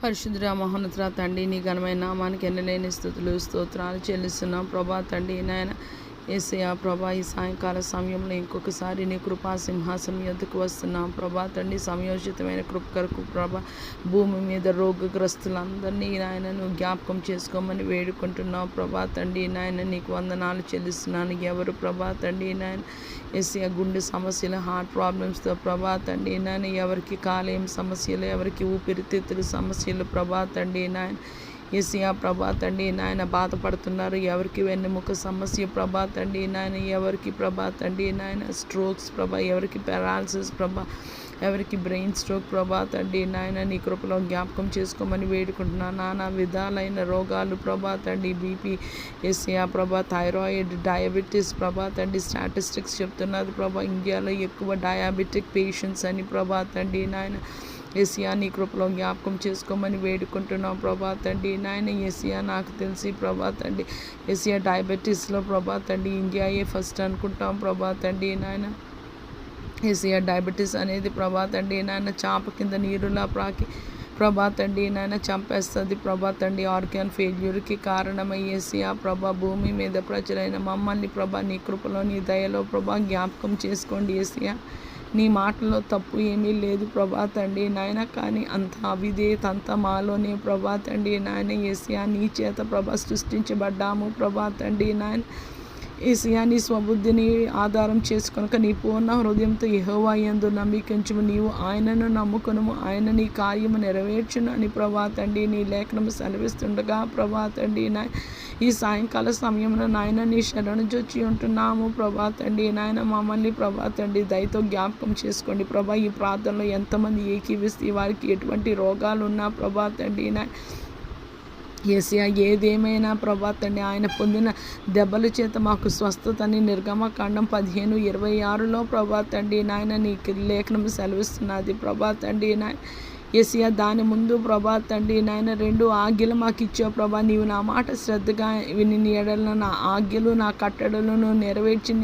పరిశుద్ధుడా మహోన్నతుడా తండ్రి, నీ ఘనమైన నామానికి ఎన్నలేని స్తుతులు స్తోత్రాలు చెల్లిస్తున్నాం ప్రభా. తండ్రి నాయన యేసయ్యా ప్రభా, ఈ సాయంకాల సమయంలో ఇంకొకసారి నీ కృపా సింహాసనం ఎద్దుకు వస్తున్నాం ప్రభా. తండ్రి సమయోచితమైన కృప కొరకు ప్రభా, భూమి మీద రోగగ్రస్తులందరినీ నాయన నువ్వు జ్ఞాపకం చేసుకోమని వేడుకుంటున్నావు ప్రభా. తండ్రి నాయన నీకు వందనాలు చెల్లిస్తున్నాను. ఎవరు ప్రభా తండ్రి నాయన యేసయ్యా గుండె సమస్యలు, హార్ట్ ప్రాబ్లమ్స్తో ప్రభా తండ్రి నాయన, ఎవరికి కాలేయం సమస్యలు, ఎవరికి ఊపిరితిత్తుల సమస్యలు ప్రభా తండ్రి నాయన యేసయ్యా ప్రభా తండ్రి నాయన బాధపడుతున్నారు. ఎవరికి వెన్నెముక సమస్య ప్రభా తండ్రి నాయన, ఎవరికి ప్రభా తండ్రి నాయన స్ట్రోక్స్ ప్రభా, ఎవరికి పారాలసిస్ ప్రభా, ఎవరికి బ్రెయిన్ స్ట్రోక్ ప్రభా తండ్రి నాయన నీ కృపలో జ్ఞాపకం చేసుకోమని వేడుకుంటున్నాను. నానా విధాలైన రోగాలు ప్రభా తండ్రి, బీపీ యేసయ్యా ప్రభా, థైరాయిడ్, డయాబెటీస్ ప్రభా తండ్రి, స్టాటిస్టిక్స్ చెప్తున్నది ప్రభా ఇండియాలో ఎక్కువ డయాబెటిక్ పేషెంట్స్ అని ప్రభా తండ్రి నాయన యేసయ్యా నీ కృపలో జ్ఞాపకం చేసుకోమని వేడుకుంటున్నాం ప్రభా తండ్రి నాయన. యేసయ్యా నాకు తెలిసి ప్రభా తండ్రి యేసయ్యా డయాబెటీస్లో ప్రభా తండ్రి ఇండియాయే ఫస్ట్ అనుకుంటాం ప్రభా తండ్రి నాయన. యేసయ్యా డయాబెటీస్ అనేది ప్రభా తండ్రి నాయన చాప కింద నీరులా ప్రాకి ప్రభా తండ్రి నాయన చంపేస్తుంది ప్రభా తండ్రి. ఆర్గాన్ ఫెయిల్యూర్కి కారణమై యేసయ్యా ప్రభా, భూమి మీద ప్రజలైన మమ్మల్ని ప్రభా నీ కృపలో నీ దయలో ప్రభా జ్ఞాపకం చేసుకోండి యేసయ్యా. నీ మాటలో తప్పు ఏమీ లేదు ప్రభా తండ్రి నాయన, కానీ అంత అవిధేయత అంతా మాలోనే ప్రభా తండ్రి నాయన. యేసయ్యా నీ చేత ప్రభా సృష్టించబడ్డాము ప్రభా తండ్రి నాయన. యేసయ్యా నీ స్వబుద్ధిని ఆధారం చేసుకొనక నీ పూర్ణ హృదయంతో యెహోవా యందు నమ్మికించుము, నీవు ఆయనను నమ్ముకొనుము, ఆయన నీ కార్యము నెరవేర్చును అని ప్రభా తండ్రి నీ లేఖనము సెలవిస్తుండగా ప్రభా తండ్రి నాయన ఈ సాయంకాల సమయంలో నాయన నీ శరణు జొచ్చి ఉంటున్నాము ప్రభా తండ్రి నాయన. మమ్మల్ని ప్రభా తండ్రి దయతో జ్ఞాపకం చేసుకోండి ప్రభా. ఈ ప్రార్థనలో ఎంతమంది ఏకీవిస్తే వారికి ఎటువంటి రోగాలు ఉన్నా ప్రభా తండ్రి నాయన యేసయ్యా ఏదేమైనా ప్రభా తండ్రి ఆయన పొందిన దెబ్బల చేత మాకు స్వస్థతని నిర్గమకాండం 15:26లో ప్రభా తండ్రి నాయన నీకు లేఖనం సెలవిస్తున్నది ప్రభా తండ్రి నాయన. యేసయ్యా దాని ముందు ప్రభా తండ్రి నాయన 2 ఆజ్ఞలు మాకు ఇచ్చావు ప్రభా. నీవు నా మాట శ్రద్ధగా విని ఎడల నా ఆజ్ఞలు నా కట్టడలను నెరవేర్చి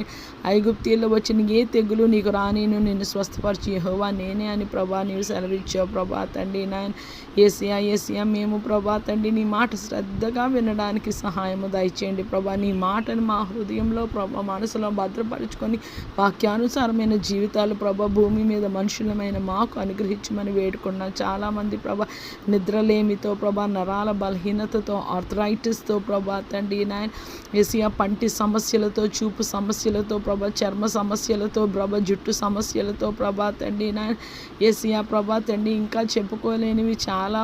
ఐగుప్తీలో వచ్చిన ఏ తెగులు నీకు రానిను, నిన్ను స్వస్థపరిచి యెహోవా నేనే అని ప్రభా నీవు సెలవిచ్చావు ప్రభా తండ్రి నాయన. యేసయ్యా మేము ప్రభా తండ్రి నీ మాట శ్రద్ధగా వినడానికి సహాయము దయచేయండి ప్రభా. నీ మాటను మా హృదయంలో ప్రభా మనసులో భద్రపరుచుకొని వాక్యానుసారమైన జీవితాలు ప్రభా భూమి మీద మనుషులమైన మాకు అనుగ్రహించమని వేడుకున్నాను. చాలామంది ప్రభా నిద్రలేమితో ప్రభా, నరాల బలహీనతతో, ఆర్థరైటిస్తో ప్రభా తండ్రి నాయన యేసయ్యా పంటి సమస్యలతో, చూపు సమస్యలతో ప్రభా, చర్మ సమస్యలతో ప్రభా, జుట్టు సమస్యలతో ప్రభా తండ్రి నాయన యేసయ్యా ప్రభా తండ్రి ఇంకా చెప్పుకోలేనివి చాలా